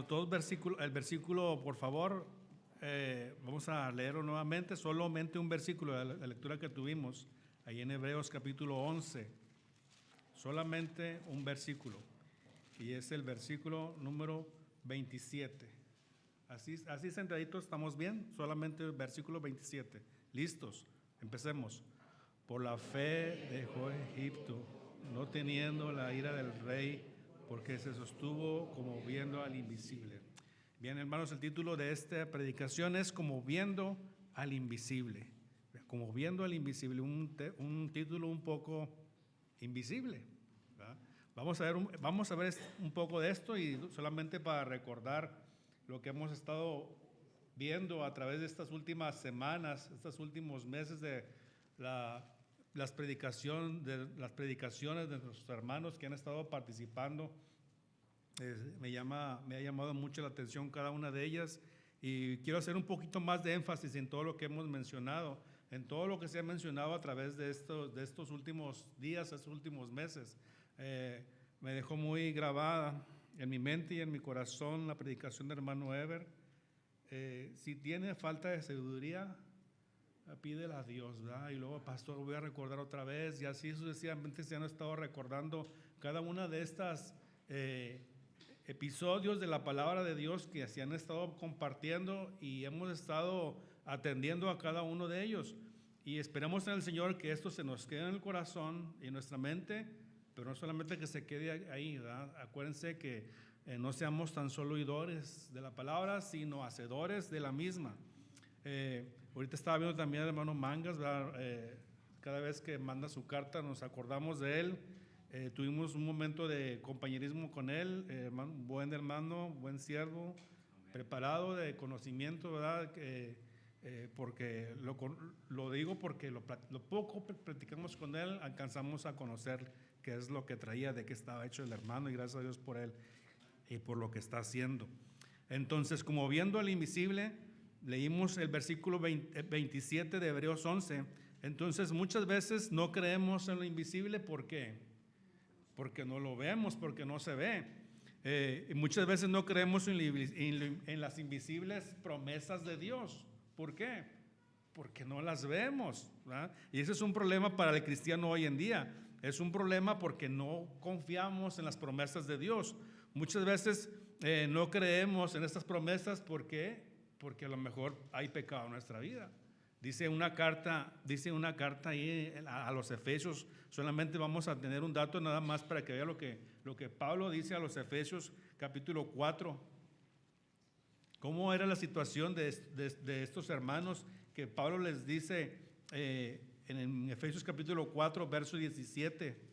Hermanos, el versículo, por favor, vamos a leerlo nuevamente, solamente un versículo de la lectura que tuvimos, ahí en Hebreos capítulo 11, solamente un versículo, y es el versículo número 27. Así sentaditos, ¿estamos bien? Solamente el versículo 27. ¿Listos? Empecemos. Por la fe dejó Egipto, no teniendo la ira del rey, porque se sostuvo como viendo al invisible. Bien, hermanos, el título de esta predicación es Como viendo al invisible. Como viendo al invisible, un título un poco invisible, ¿verdad? Vamos a ver un poco de esto, y solamente para recordar lo que hemos estado viendo a través de estas últimas semanas, estos últimos meses de las predicaciones de nuestros hermanos que han estado participando. Me ha llamado mucho la atención cada una de ellas, y quiero hacer un poquito más de énfasis en todo lo que hemos mencionado, en todo lo que se ha mencionado a través de estos últimos días, estos últimos meses. Me dejó muy grabada en mi mente y en mi corazón la predicación del hermano Ever. Si tiene falta de sabiduría, pídela a Dios, ¿verdad? Y luego, pastor, voy a recordar otra vez, y así sucesivamente se han estado recordando cada una de estas episodios de la palabra de Dios que se han estado compartiendo, y hemos estado atendiendo a cada uno de ellos, y esperamos en el Señor que esto se nos quede en el corazón y en nuestra mente, pero no solamente que se quede ahí, ¿verdad? Acuérdense que no seamos tan solo oidores de la palabra, sino hacedores de la misma. Ahorita estaba viendo también al hermano Mangas, ¿verdad? Cada vez que manda su carta nos acordamos de él. Tuvimos un momento de compañerismo con él, buen hermano, buen siervo, preparado de conocimiento, ¿verdad? Porque lo digo porque lo poco platicamos con él, alcanzamos a conocer qué es lo que traía, de qué estaba hecho el hermano, y gracias a Dios por él y por lo que está haciendo. Entonces, como viendo al invisible, leímos el versículo 27 de Hebreos 11. Entonces, muchas veces no creemos en lo invisible. ¿Por qué? Porque no lo vemos, porque no se ve. Y muchas veces no creemos en las invisibles promesas de Dios. ¿Por qué? Porque no las vemos, ¿verdad? Y ese es un problema para el cristiano hoy en día. Es un problema porque no confiamos en las promesas de Dios. Muchas veces no creemos en estas promesas. ¿Por qué? Porque a lo mejor hay pecado en nuestra vida. Dice una carta ahí a los Efesios. Solamente vamos a tener un dato nada más para que vea lo que Pablo dice a los Efesios capítulo 4. ¿Cómo era la situación de estos hermanos que Pablo les dice en Efesios capítulo 4, verso 17?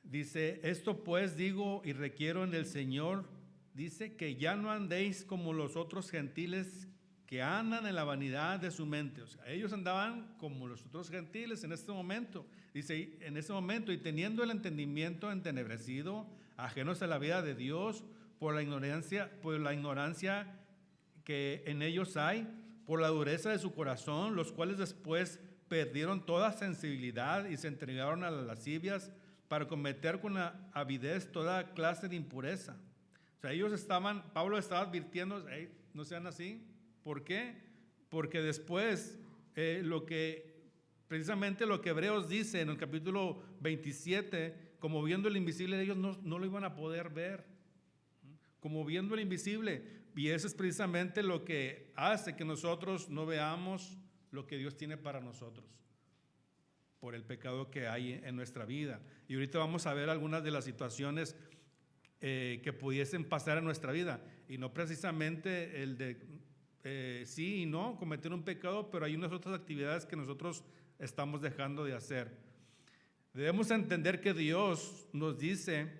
Dice: esto pues digo y requiero en el Señor, dice, que ya no andéis como los otros gentiles que andan en la vanidad de su mente. O sea, ellos andaban como los otros gentiles en este momento. Dice, en ese momento, y teniendo el entendimiento entenebrecido, ajenos a la vida de Dios, por la ignorancia que en ellos hay, por la dureza de su corazón, los cuales después perdieron toda sensibilidad y se entregaron a las lascivias, para cometer con avidez toda clase de impureza. O sea, Pablo estaba advirtiendo, hey, no sean así. ¿Por qué? Porque después precisamente lo que Hebreos dice en el capítulo 27, como viendo el invisible, ellos no lo iban a poder ver, como viendo el invisible, y eso es precisamente lo que hace que nosotros no veamos lo que Dios tiene para nosotros, por el pecado que hay en nuestra vida. Y ahorita vamos a ver algunas de las situaciones que pudiesen pasar en nuestra vida, y no precisamente el de sí y no, cometer un pecado, pero hay unas otras actividades que nosotros estamos dejando de hacer. Debemos entender que Dios nos dice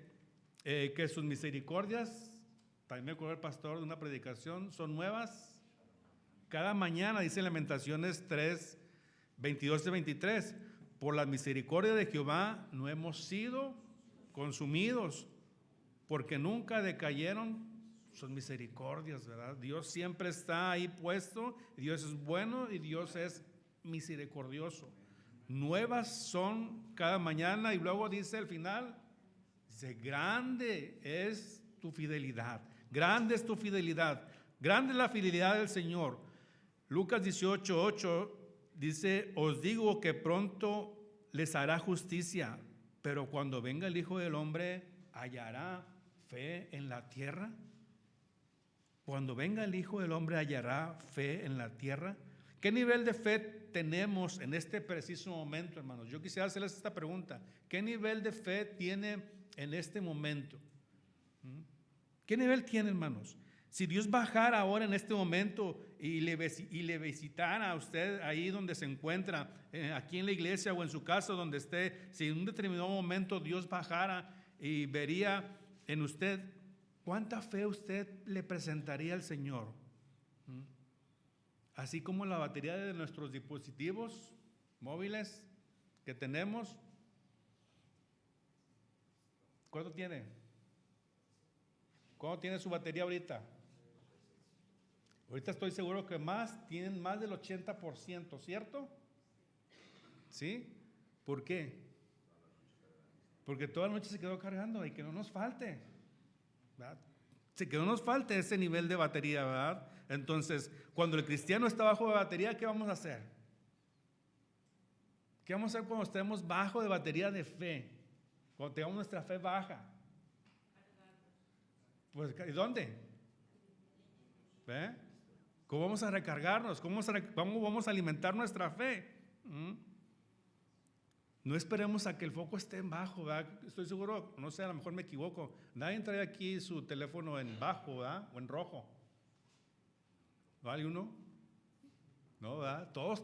que sus misericordias, también me acuerdo el pastor de una predicación, son nuevas cada mañana. Dice Lamentaciones 3, 22 y 23, por la misericordia de Jehová no hemos sido consumidos, porque nunca decayeron sus misericordias, ¿verdad? Dios siempre está ahí puesto, Dios es bueno y Dios es misericordioso. Nuevas son cada mañana, y luego dice al final, dice, grande es tu fidelidad. Grande es tu fidelidad. Grande es la fidelidad del Señor. Lucas 18:8 dice: os digo que pronto les hará justicia, pero cuando venga el Hijo del Hombre, ¿hallará fe en la tierra? Cuando venga el Hijo del Hombre, ¿hallará fe en la tierra? ¿Qué nivel de fe tenemos en este preciso momento, hermanos? Yo quisiera hacerles esta pregunta. ¿Qué nivel de fe tiene en este momento? ¿Qué nivel tiene, hermanos? Si Dios bajara ahora en este momento y le visitara a usted ahí donde se encuentra, aquí en la iglesia o en su casa donde esté, si en un determinado momento Dios bajara y vería en usted, ¿cuánta fe usted le presentaría al Señor? Así como la batería de nuestros dispositivos móviles que tenemos, ¿cuánto tiene? ¿Cuánto tiene su batería ahorita? Ahorita estoy seguro que tienen más del 80%, ¿cierto? ¿Sí? ¿Por qué? Porque toda la noche se quedó cargando y que no nos falte, ¿verdad? Que no nos falte ese nivel de batería, ¿verdad? Entonces, cuando el cristiano está bajo de batería, ¿qué vamos a hacer? ¿Qué vamos a hacer cuando estemos bajo de batería de fe? Cuando tengamos nuestra fe baja. Pues, ¿y dónde? ¿Ve? ¿Cómo vamos a recargarnos? ¿Cómo vamos a alimentar nuestra fe? No esperemos a que el foco esté en bajo, ¿verdad? Estoy seguro, no sé, a lo mejor me equivoco. Nadie trae aquí su teléfono en bajo, ¿verdad? O en rojo. ¿Vale uno? No, ¿verdad? Todos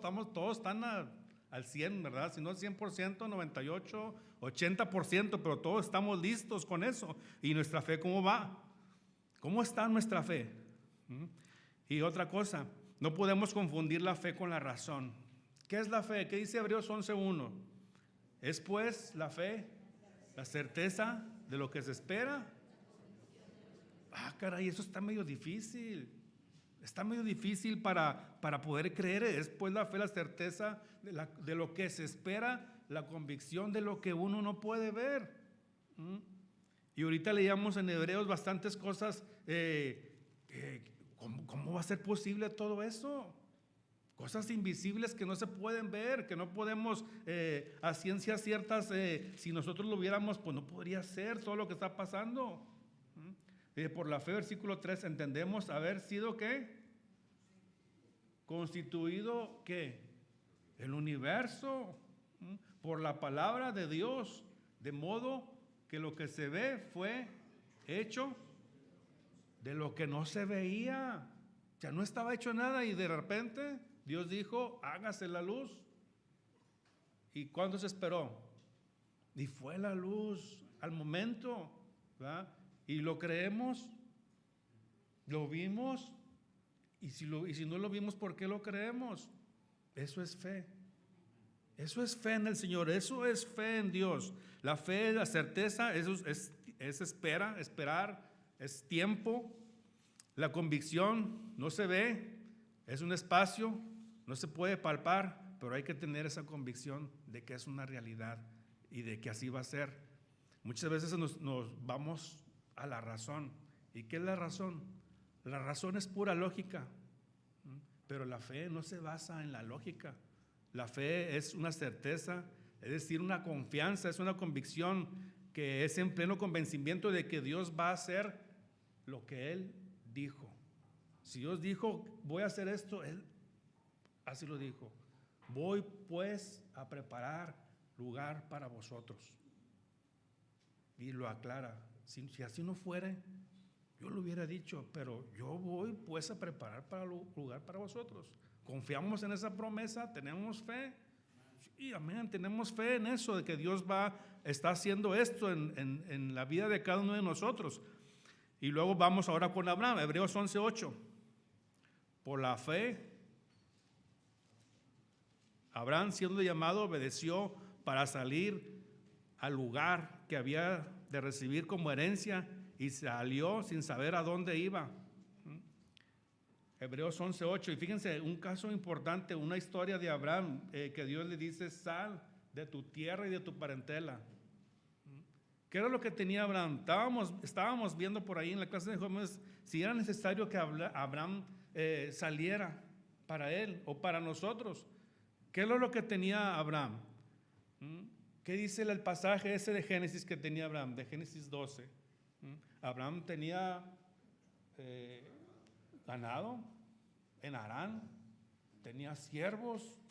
están al 100, ¿verdad? Si no al 100%, 98, 80%, pero todos estamos listos con eso. ¿Y nuestra fe cómo va? ¿Cómo está nuestra fe? Y otra cosa, no podemos confundir la fe con la razón. ¿Qué es la fe? ¿Qué dice Hebreos 11:1? Es pues la fe, la certeza de lo que se espera. Caray, eso está medio difícil. Está medio difícil para poder creer. Es pues la fe, la certeza de lo que se espera, la convicción de lo que uno no puede ver. Y ahorita leíamos en Hebreos bastantes cosas. ¿Cómo va a ser posible todo eso? Cosas invisibles que no se pueden ver, que no podemos a ciencias ciertas, si nosotros lo viéramos, pues no podría ser todo lo que está pasando. Por la fe, versículo 3, entendemos haber sido ¿qué? Constituido ¿qué? El universo por la palabra de Dios, de modo que lo que se ve fue hecho de lo que no se veía. O sea, no estaba hecho nada y de repente Dios dijo, hágase la luz. ¿Y cuándo se esperó? Y fue la luz al momento, ¿verdad? Y lo creemos, lo vimos, y si no lo vimos, ¿por qué lo creemos? Eso es fe. Eso es fe en el Señor, eso es fe en Dios. La fe, la certeza, eso es esperar, es tiempo. La convicción no se ve, es un espacio, no se puede palpar, pero hay que tener esa convicción de que es una realidad y de que así va a ser. Muchas veces nos vamos a la razón. ¿Y qué es la razón? La razón es pura lógica, pero la fe no se basa en la lógica. La fe es una certeza, es decir, una confianza, es una convicción que es en pleno convencimiento de que Dios va a hacer lo que Él dijo. Si Dios dijo, voy a hacer esto, Él así lo dijo. Voy pues a preparar lugar para vosotros. Y lo aclara. Si así no fuera, yo lo hubiera dicho, pero yo voy pues a preparar lugar para vosotros. Confiamos en esa promesa, tenemos fe. Sí, amén, tenemos fe en eso, de que Dios está haciendo esto en la vida de cada uno de nosotros. Y luego vamos ahora con Abraham, Hebreos 11:8. Por la fe, Abraham, siendo llamado, obedeció para salir al lugar que había de recibir como herencia y salió sin saber a dónde iba. Hebreos 11:8. Y fíjense, un caso importante, una historia de Abraham, que Dios le dice, sal de tu tierra y de tu parentela. ¿Qué era lo que tenía Abraham? Estábamos viendo por ahí en la clase de jóvenes si era necesario que Abraham saliera para él o para nosotros. ¿Qué era lo que tenía Abraham? ¿Qué dice el pasaje ese de Génesis que tenía Abraham? De Génesis 12. Abraham tenía ganado en Harán, tenía siervos.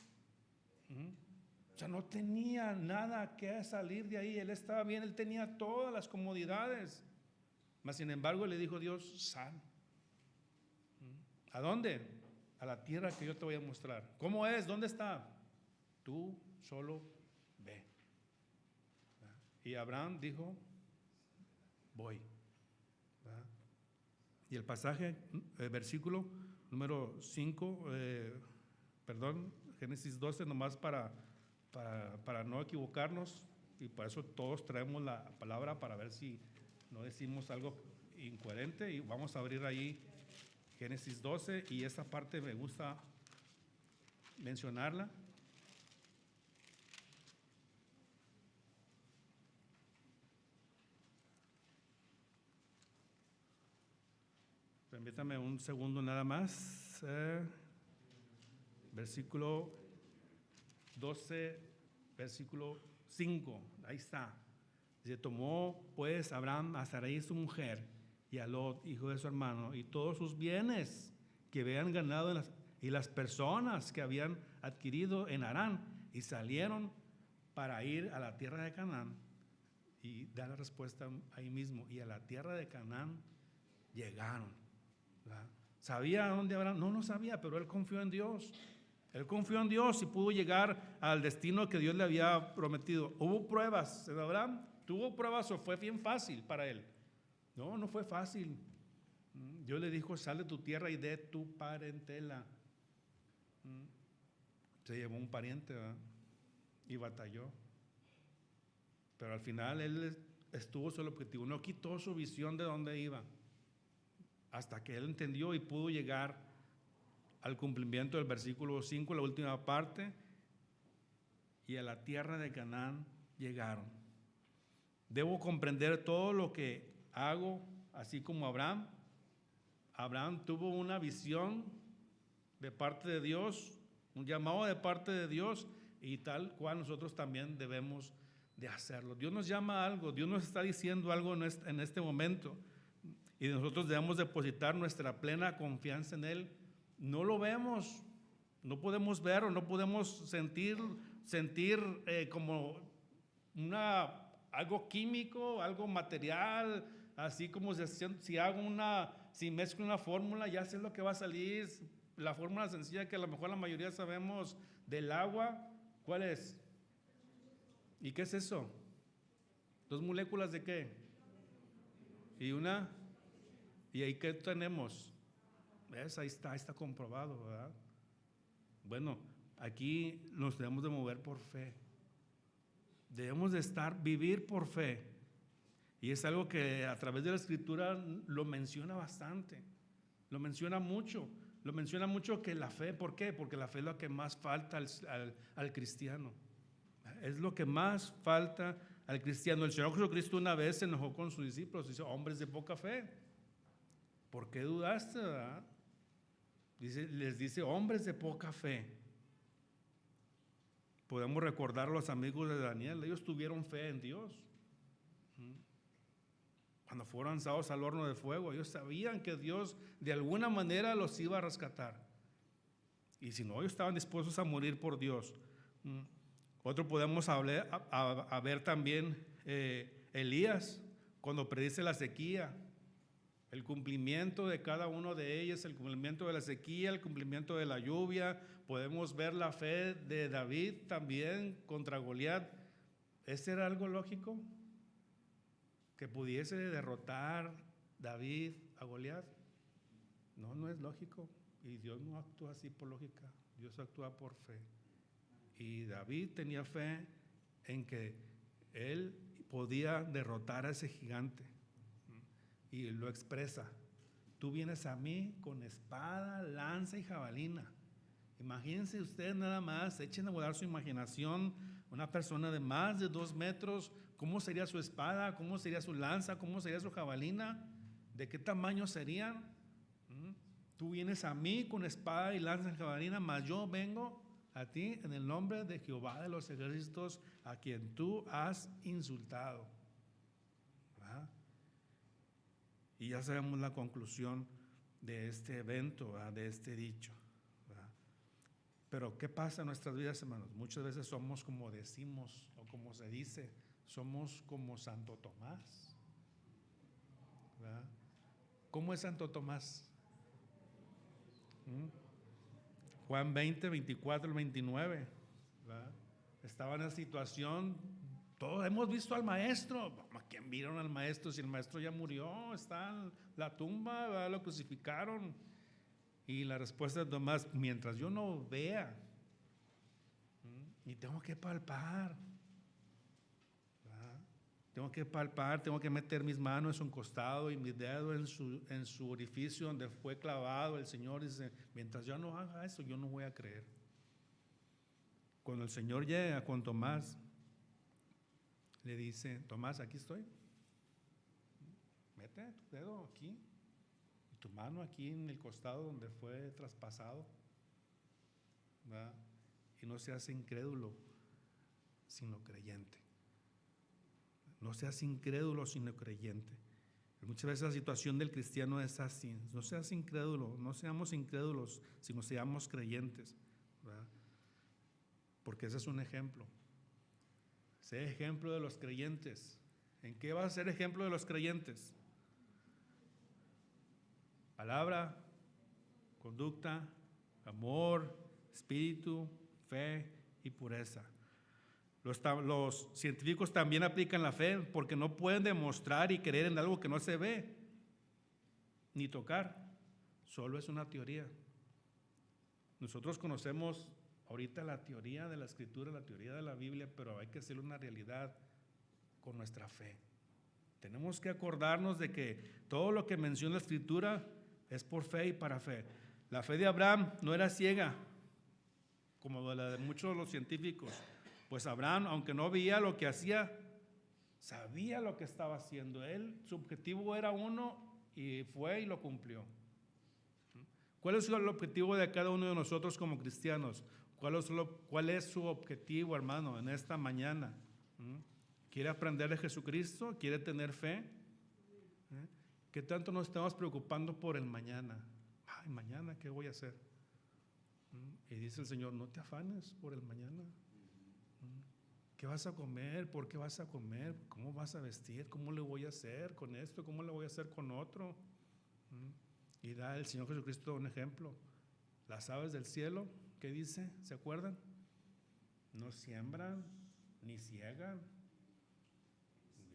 O sea, no tenía nada que salir de ahí. Él estaba bien, él tenía todas las comodidades. Mas sin embargo le dijo Dios, sal. ¿A dónde? A la tierra que yo te voy a mostrar. ¿Cómo es? ¿Dónde está? Tú solo ve. Y Abraham dijo, voy. Y el pasaje, versículo número 5, Génesis 12, nomás para no equivocarnos, y por eso todos traemos la palabra para ver si no decimos algo incoherente. Y vamos a abrir ahí Génesis 12, y esta parte me gusta mencionarla. Permítame un segundo nada más. Versículo 12, versículo 5, ahí está. Se tomó pues Abraham a Sarai su mujer y a Lot, hijo de su hermano, y todos sus bienes que habían ganado y las personas que habían adquirido en Harán, y salieron para ir a la tierra de Canaán. Y da la respuesta ahí mismo, y a la tierra de Canaán llegaron. ¿Verdad? ¿Sabía dónde Abraham? No sabía, pero él confió en Dios. Él confió en Dios y pudo llegar al destino que Dios le había prometido. ¿Hubo pruebas en Abraham? ¿Tuvo pruebas o fue bien fácil para él? No fue fácil. Dios le dijo, sal de tu tierra y de tu parentela. Se llevó un pariente, ¿verdad? Y batalló. Pero al final él estuvo su objetivo. No quitó su visión de dónde iba. Hasta que él entendió y pudo llegar al cumplimiento del versículo 5, la última parte, y a la tierra de Canaán llegaron. Debo comprender todo lo que hago, así como Abraham. Abraham tuvo una visión de parte de Dios, un llamado de parte de Dios, y tal cual nosotros también debemos de hacerlo. Dios nos llama a algo, Dios nos está diciendo algo en este momento, y nosotros debemos depositar nuestra plena confianza en Él. No lo vemos, no podemos verlo, no podemos sentir como algo químico, algo material, así como si mezclo una fórmula, ya sé lo que va a salir. La fórmula sencilla que a lo mejor la mayoría sabemos del agua, ¿cuál es? ¿Y qué es eso? ¿Dos moléculas de qué? ¿Y ahí qué tenemos? ¿Ves? Ahí está comprobado, ¿verdad? Bueno, aquí nos debemos de mover por fe. Debemos de vivir por fe. Y es algo que a través de la Escritura lo menciona bastante. Lo menciona mucho. Lo menciona mucho que la fe, ¿por qué? Porque la fe es lo que más falta al cristiano. Es lo que más falta al cristiano. El Señor Jesucristo una vez se enojó con sus discípulos y dice, hombres de poca fe, ¿por qué dudaste, verdad? Les dice, hombres de poca fe. Podemos recordar a los amigos de Daniel, ellos tuvieron fe en Dios. Cuando fueron lanzados al horno de fuego, ellos sabían que Dios de alguna manera los iba a rescatar. Y si no, ellos estaban dispuestos a morir por Dios. Otro podemos ver también Elías, cuando predice la sequía. El cumplimiento de cada uno de ellos, el cumplimiento de la sequía, el cumplimiento de la lluvia. Podemos ver la fe de David también contra Goliat. ¿Ese era algo lógico? ¿Que pudiese derrotar David a Goliat? No es lógico. Y Dios no actúa así por lógica. Dios actúa por fe. Y David tenía fe en que él podía derrotar a ese gigante. Y lo expresa. Tú vienes a mí con espada, lanza y jabalina. Imagínense ustedes nada más, echen a volar su imaginación, una persona de más de 2 metros ¿Cómo sería su espada? ¿Cómo sería su lanza? ¿Cómo sería su jabalina? ¿De qué tamaño serían? Tú vienes a mí con espada y lanza y jabalina, mas yo vengo a ti en el nombre de Jehová de los ejércitos, a quien tú has insultado. ¿Verdad? Y ya sabemos la conclusión de este evento, ¿verdad? De este dicho. ¿Verdad? Pero ¿qué pasa en nuestras vidas, hermanos? Muchas veces somos como decimos, o como se dice, somos como Santo Tomás. ¿Verdad? ¿Cómo es Santo Tomás? Juan 20, 24 al 29. ¿Verdad? Estaba en la situación, todos hemos visto al maestro. ¿A quién vieron al maestro? Si el maestro ya murió, está en la tumba, ¿verdad? Lo crucificaron. Y la respuesta de Tomás: mientras yo no vea, y tengo que palpar, ¿verdad? Tengo que palpar, tengo que meter mis manos en su costado y mis dedos en su orificio donde fue clavado. El Señor dice: mientras yo no haga eso, yo no voy a creer. Cuando el Señor llega con Tomás, le dice: Tomás, aquí estoy. Mete tu dedo aquí y tu mano aquí en el costado donde fue traspasado, ¿verdad? Y no seas incrédulo, sino creyente. No seas incrédulo, sino creyente. Muchas veces la situación del cristiano es así: no seas incrédulo, no seamos incrédulos, sino seamos creyentes, ¿verdad? Porque ese es un ejemplo. Sé ejemplo de los creyentes. ¿En qué vas a ser ejemplo de los creyentes? Palabra, conducta, amor, espíritu, fe y pureza. Los científicos también aplican la fe porque no pueden demostrar y creer en algo que no se ve ni tocar. Solo es una teoría. Nosotros conocemos ahorita la teoría de la Escritura, la teoría de la Biblia, pero hay que hacerlo una realidad con nuestra fe. Tenemos que acordarnos de que todo lo que menciona la Escritura es por fe y para fe. La fe de Abraham no era ciega, como la de muchos de los científicos. Pues Abraham, aunque no veía lo que hacía, sabía lo que estaba haciendo. Él, su objetivo era uno y fue y lo cumplió. ¿Cuál es el objetivo de cada uno de nosotros como cristianos? ¿Cuál es su objetivo, hermano, en esta mañana? ¿Quiere aprender de Jesucristo? ¿Quiere tener fe? ¿Qué tanto nos estamos preocupando por el mañana? Ay, mañana, ¿qué voy a hacer? Y dice el Señor: no te afanes por el mañana. ¿Qué vas a comer? ¿Por qué vas a comer? ¿Cómo vas a vestir? ¿Cómo le voy a hacer con esto? ¿Cómo le voy a hacer con otro? Y da el Señor Jesucristo un ejemplo. Las aves del cielo, ¿qué dice? ¿Se acuerdan? No siembran ni ciegan.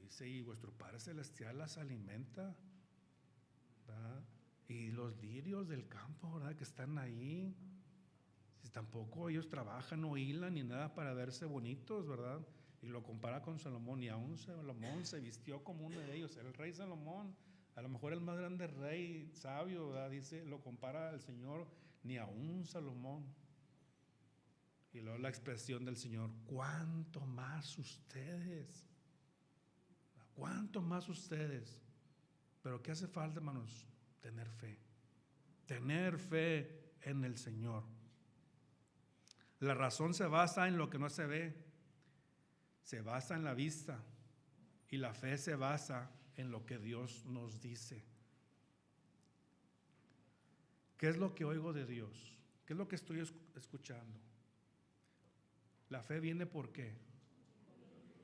Dice: y vuestro Padre Celestial las alimenta, ¿verdad? Y los lirios del campo, ¿verdad?, que están ahí, si tampoco ellos trabajan o hilan ni nada para verse bonitos, ¿verdad? Y lo compara con Salomón, y aún Salomón se vistió como uno de ellos. El rey Salomón, a lo mejor el más grande rey sabio, ¿verdad? Dice, lo compara al Señor, ni aún Salomón. Y luego la expresión del Señor: ¿cuánto más ustedes? ¿Cuánto más ustedes? Pero ¿qué hace falta, hermanos? Tener fe. Tener fe en el Señor. La razón se basa en lo que no se ve, se basa en la vista, y la fe se basa en lo que Dios nos dice. ¿Qué es lo que oigo de Dios? ¿Qué es lo que estoy escuchando? La fe viene ¿por qué?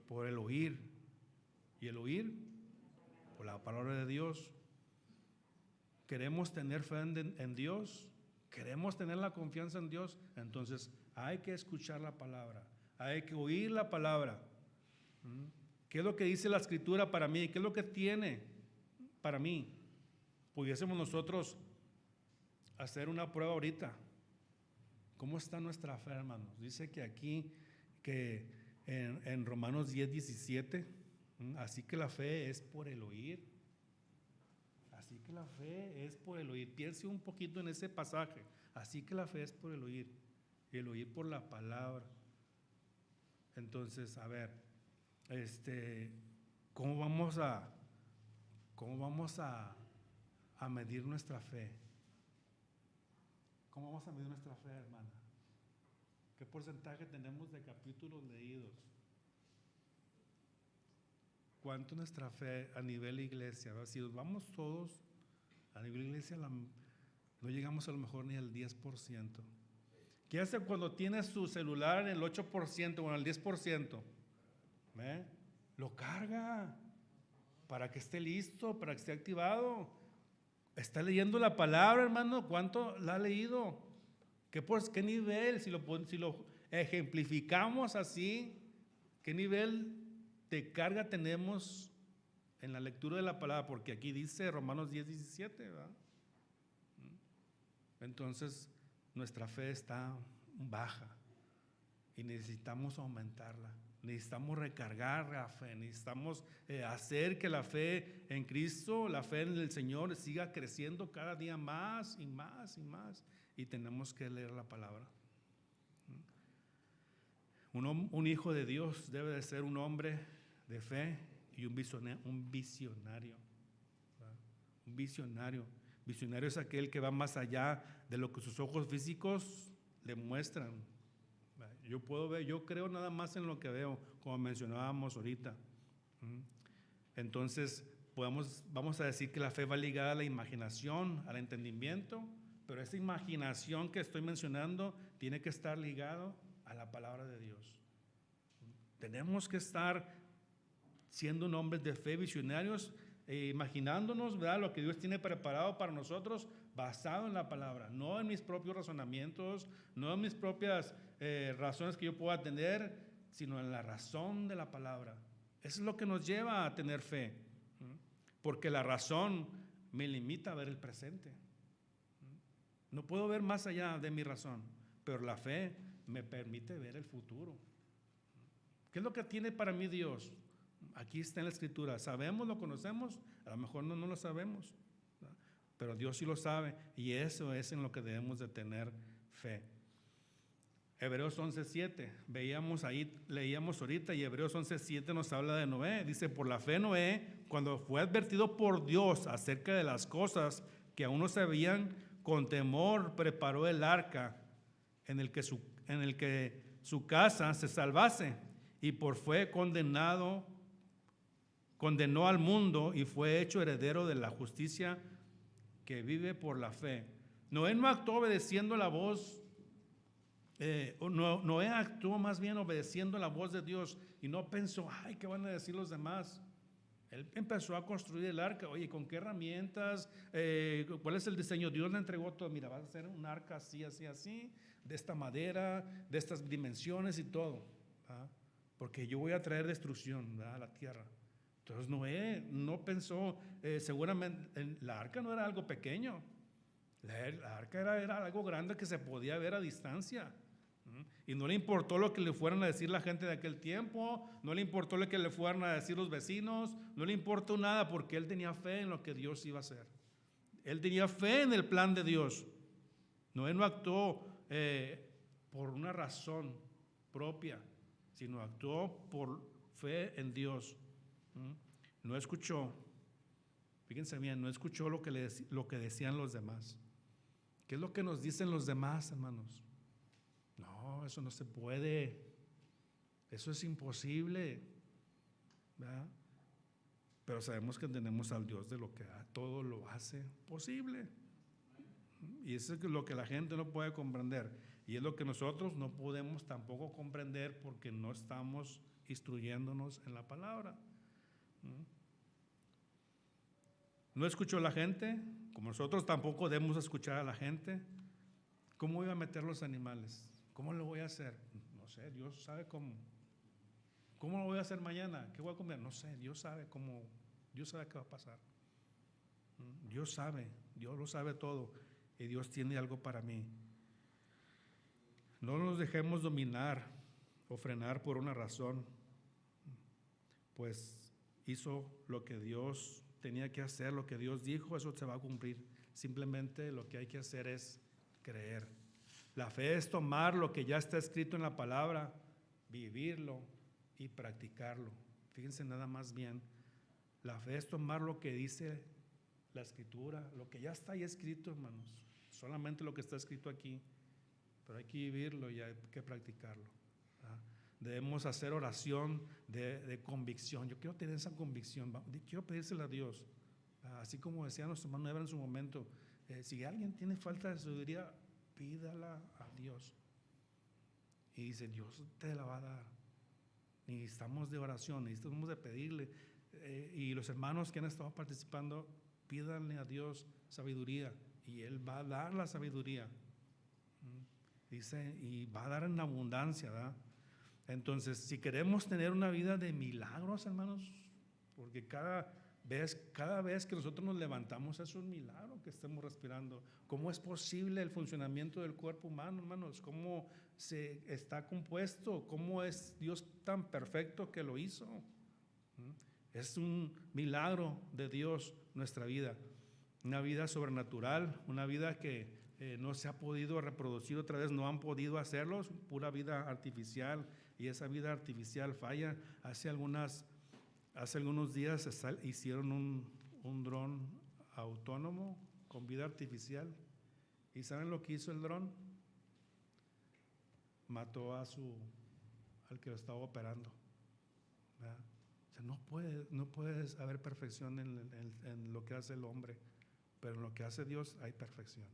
Por el oír. ¿Y el oír? Por la palabra de Dios. ¿Queremos tener fe en Dios? ¿Queremos tener la confianza en Dios? Entonces hay que escuchar la palabra, hay que oír la palabra. ¿Qué es lo que dice la Escritura para mí? ¿Qué es lo que tiene para mí? Pudiésemos nosotros hacer una prueba ahorita. ¿Cómo está nuestra fe, hermanos? Dice que aquí, que en Romanos 10:17, así que la fe es por el oír. Así que la fe es por el oír. Piense un poquito en ese pasaje. Así que la fe es por el oír. Y el oír por la palabra. Entonces, a ver, ¿cómo vamos a medir nuestra fe? ¿Cómo vamos a medir nuestra fe, hermana? ¿Qué porcentaje tenemos de capítulos leídos? ¿Cuánto nuestra fe a nivel iglesia? Si nos vamos todos a nivel iglesia, no llegamos a lo mejor ni al 10%. ¿Qué hace cuando tiene su celular en el 8% o en el 10%? Lo carga para que esté listo, para que esté activado. ¿Está leyendo la palabra, hermano? ¿Cuánto la ha leído? ¿Qué nivel? Si lo ejemplificamos así, ¿qué nivel de carga tenemos en la lectura de la palabra? Porque aquí dice Romanos 10:17, ¿verdad? Entonces, nuestra fe está baja y necesitamos aumentarla. Necesitamos recargar la fe, necesitamos hacer que la fe en Cristo, la fe en el Señor siga creciendo cada día más y más y más. Y tenemos que leer la palabra. Un hijo de Dios debe de ser un hombre de fe y un visionario. ¿Verdad? Un visionario. Visionario es aquel que va más allá de lo que sus ojos físicos le muestran. Yo puedo ver, yo creo nada más en lo que veo, como mencionábamos ahorita. Entonces, vamos a decir que la fe va ligada a la imaginación, al entendimiento, pero esa imaginación que estoy mencionando tiene que estar ligado a la palabra de Dios. Tenemos que estar siendo hombres de fe, visionarios, imaginándonos, ¿verdad?, lo que Dios tiene preparado para nosotros, basado en la palabra, no en mis propios razonamientos, no en mis propias razones que yo pueda tener, sino en la razón de la palabra. Eso es lo que nos lleva a tener fe, porque la razón me limita a ver el presente. No puedo ver más allá de mi razón, pero la fe me permite ver el futuro. ¿Qué es lo que tiene para mí Dios? Aquí está en la Escritura. ¿Sabemos, lo conocemos? A lo mejor no lo sabemos, ¿verdad? Pero Dios sí lo sabe, y eso es en lo que debemos de tener fe. Hebreos 11:7, leíamos ahorita, y Hebreos 11:7 nos habla de Noé. Dice: por la fe Noé, cuando fue advertido por Dios acerca de las cosas que aún no se veían, con temor preparó el arca en el que su casa se salvase, y por fe condenó al mundo y fue hecho heredero de la justicia que vive por la fe. Noé no actuó obedeciendo la voz, Noé actuó más bien obedeciendo la voz de Dios, y no pensó, ay, ¿qué van a decir los demás? Él empezó a construir el arca. Oye, ¿con qué herramientas? ¿Cuál es el diseño? Dios le entregó todo. Mira, vas a hacer un arca así, así, así, de esta madera, de estas dimensiones y todo, ¿verdad? Porque yo voy a traer destrucción, ¿verdad?, a la tierra. Entonces Noé no pensó, seguramente la arca no era algo pequeño. La arca era algo grande que se podía ver a distancia. Y no le importó lo que le fueran a decir la gente de aquel tiempo, no le importó lo que le fueran a decir los vecinos, no le importó nada, porque él tenía fe en lo que Dios iba a hacer. Él tenía fe en el plan de Dios. Noé no actuó por una razón propia, sino actuó por fe en Dios. No escuchó, fíjense bien, no escuchó lo que decían los demás. ¿Qué es lo que nos dicen los demás, hermanos? No, eso no se puede, eso es imposible, ¿verdad? Pero sabemos que tenemos al Dios de lo que todo lo hace posible. Y eso es lo que la gente no puede comprender, y es lo que nosotros no podemos tampoco comprender, porque no estamos instruyéndonos en la palabra. No escuchó la gente, como nosotros tampoco debemos escuchar a la gente. ¿Cómo iba a meter los animales? ¿Cómo lo voy a hacer? No sé, Dios sabe cómo. ¿Cómo lo voy a hacer mañana? ¿Qué voy a comer? No sé, Dios sabe cómo, Dios sabe qué va a pasar. Dios sabe, Dios lo sabe todo, y Dios tiene algo para mí. No nos dejemos dominar o frenar por una razón, pues hizo lo que Dios tenía que hacer, lo que Dios dijo, eso se va a cumplir. Simplemente lo que hay que hacer es creer. La fe es tomar lo que ya está escrito en la palabra, vivirlo y practicarlo. Fíjense nada más bien. La fe es tomar lo que dice la Escritura, lo que ya está ahí escrito, hermanos. Solamente lo que está escrito aquí. Pero hay que vivirlo y hay que practicarlo. ¿Verdad? Debemos hacer oración de convicción. Yo quiero tener esa convicción. Quiero pedírsela a Dios. Así como decía nuestro hermano Eber en su momento. Si alguien tiene falta de sabiduría, pídala a Dios. Y dice, Dios te la va a dar. Necesitamos de oración, necesitamos de pedirle. Y los hermanos que han estado participando, pídanle a Dios sabiduría. Y Él va a dar la sabiduría. Dice, y va a dar en abundancia, ¿verdad? Entonces, si queremos tener una vida de milagros, hermanos, porque cada vez que nosotros nos levantamos es un milagro que estemos respirando. ¿Cómo es posible el funcionamiento del cuerpo humano, hermanos? ¿Cómo se está compuesto? ¿Cómo es Dios tan perfecto que lo hizo? Es un milagro de Dios nuestra vida. Una vida sobrenatural, una vida que no se ha podido reproducir otra vez, no han podido hacerlo, pura vida artificial, y esa vida artificial falla. Hace algunos días hicieron un dron autónomo con vida artificial. ¿Y saben lo que hizo el dron? Mató al que lo estaba operando. ¿Verdad? O sea, no puede haber perfección en lo que hace el hombre, pero en lo que hace Dios hay perfección.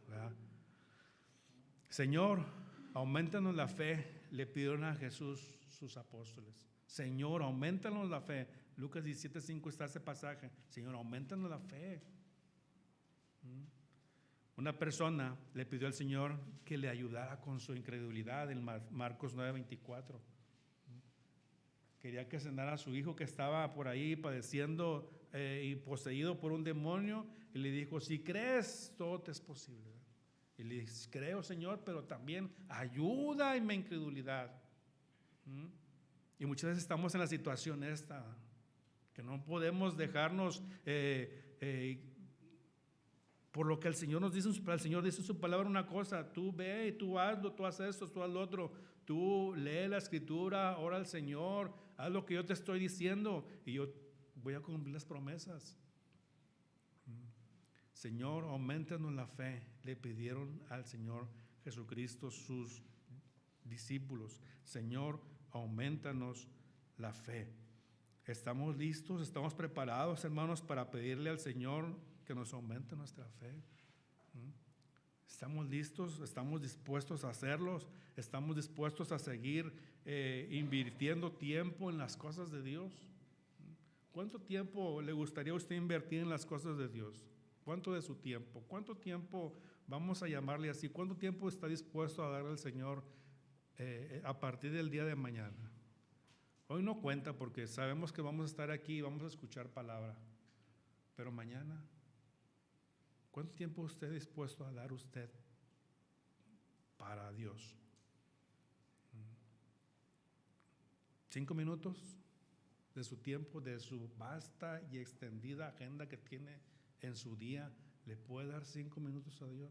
¿Verdad? Señor, aumentanos la fe, le pidieron a Jesús sus apóstoles. Señor, aumentanos la fe. Lucas 17:5 está ese pasaje. Señor, aumentanos la fe. Una persona le pidió al Señor que le ayudara con su incredulidad en Marcos 9:24. Quería que sanara a su hijo que estaba por ahí padeciendo y poseído por un demonio, y le dijo, si crees, todo te es posible. Y le dice, creo, Señor, pero también ayuda en mi incredulidad. Y muchas veces estamos en la situación esta, que no podemos dejarnos por lo que el Señor nos dice. El Señor dice en su palabra una cosa: tú ve y tú hazlo, tú haces esto, tú haz lo otro, tú lee la Escritura, ora al Señor, haz lo que yo te estoy diciendo y yo voy a cumplir las promesas. Señor, aumentanos la fe, le pidieron al Señor Jesucristo sus discípulos. Señor, aumentanos la fe. ¿Estamos listos? ¿Estamos preparados, hermanos, para pedirle al Señor que nos aumente nuestra fe? ¿Estamos listos? ¿Estamos dispuestos a hacerlos? ¿Estamos dispuestos a seguir invirtiendo tiempo en las cosas de Dios? ¿Cuánto tiempo le gustaría a usted invertir en las cosas de Dios? ¿Cuánto de su tiempo? ¿Cuánto tiempo, vamos a llamarle así, cuánto tiempo está dispuesto a darle al Señor a partir del día de mañana? Hoy no cuenta porque sabemos que vamos a estar aquí y vamos a escuchar palabra. Pero mañana, ¿cuánto tiempo usted está dispuesto a dar usted para Dios? 5 minutos de su tiempo, de su vasta y extendida agenda que tiene en su día. ¿Le puede dar 5 minutos a Dios?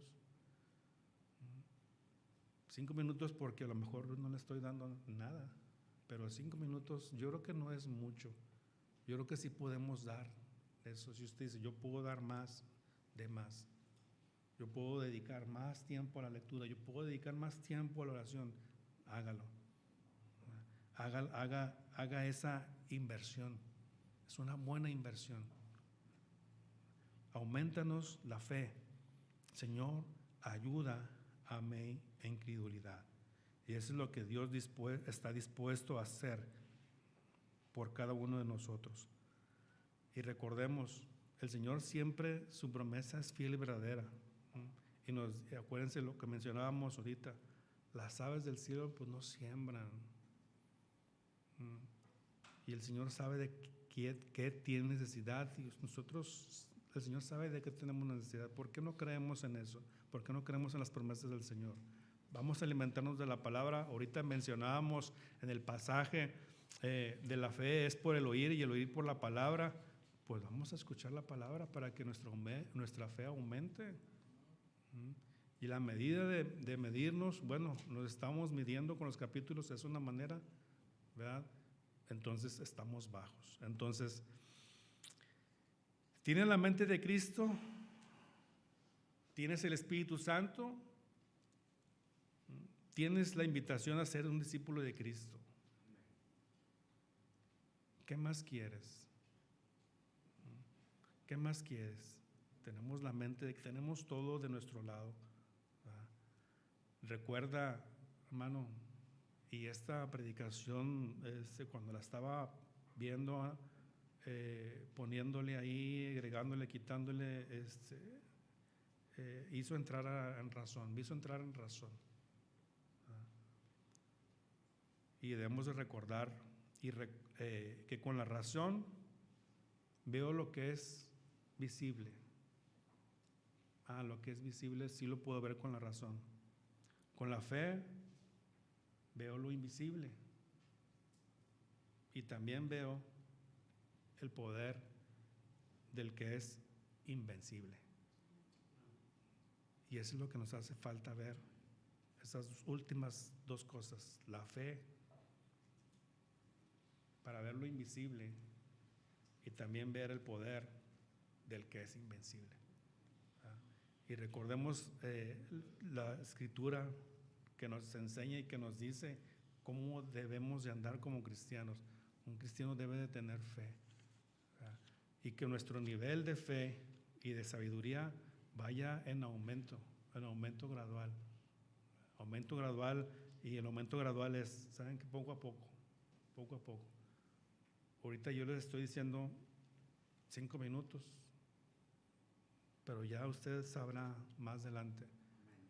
5 minutos, porque a lo mejor no le estoy dando nada, pero 5 minutos yo creo que no es mucho. Yo creo que sí podemos dar eso. Si usted dice, yo puedo dar más, de más. Yo puedo dedicar más tiempo a la lectura, yo puedo dedicar más tiempo a la oración, hágalo. Haga esa inversión. Es una buena inversión. Aumentanos la fe. Señor, ayuda a mi incredulidad. Y eso es lo que Dios está dispuesto a hacer por cada uno de nosotros. Y recordemos, el Señor siempre, su promesa es fiel y verdadera. Y acuérdense lo que mencionábamos ahorita: las aves del cielo pues no siembran. Y el Señor sabe de qué tiene necesidad, y el Señor sabe de qué tenemos necesidad. ¿Por qué no creemos en eso? ¿Por qué no creemos en las promesas del Señor? Vamos a alimentarnos de la palabra. Ahorita mencionábamos en el pasaje de la fe es por el oír y el oír por la palabra. Pues vamos a escuchar la palabra para que nuestra fe aumente. Y la medida de medirnos, bueno, nos estamos midiendo con los capítulos, es una manera, ¿verdad? entonces estamos bajos. Entonces, ¿tienes la mente de Cristo? ¿Tienes el Espíritu Santo? ¿Tienes la invitación a ser un discípulo de Cristo? ¿Qué más quieres? ¿Qué más quieres? Tenemos la mente de que tenemos todo de nuestro lado, ¿verdad? Recuerda, hermano, y esta predicación, cuando la estaba viendo, poniéndole ahí, agregándole, quitándole, hizo entrar en razón, me hizo entrar en razón. Y debemos de recordar que con la razón veo lo que es visible. Lo que es visible sí lo puedo ver con la razón. Con la fe veo lo invisible. Y también veo el poder del que es invencible. Y eso es lo que nos hace falta ver. Esas últimas dos cosas, la fe para ver lo invisible y también ver el poder del que es invencible. Y recordemos la escritura que nos enseña y que nos dice cómo debemos de andar como cristianos. Un cristiano debe de tener fe, y que nuestro nivel de fe y de sabiduría vaya en aumento gradual. Aumento gradual, y el aumento gradual es, ¿saben? Que poco a poco. Ahorita yo les estoy diciendo 5 minutos, pero ya usted sabrá más adelante,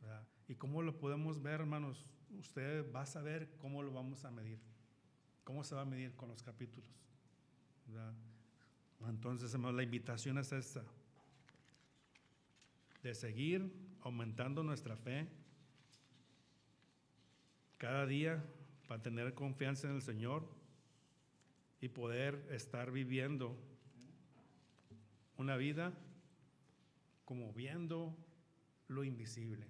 ¿verdad? ¿Y cómo lo podemos ver, hermanos? Usted va a saber cómo lo vamos a medir. ¿Cómo se va a medir? Con los capítulos, ¿verdad? Entonces, hermanos, la invitación es esta: de seguir aumentando nuestra fe cada día para tener confianza en el Señor y poder estar viviendo una vida como viendo lo invisible,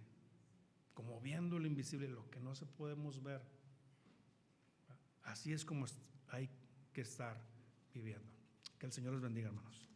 lo que no se podemos ver. Así es como hay que estar viviendo. Que el Señor los bendiga, hermanos.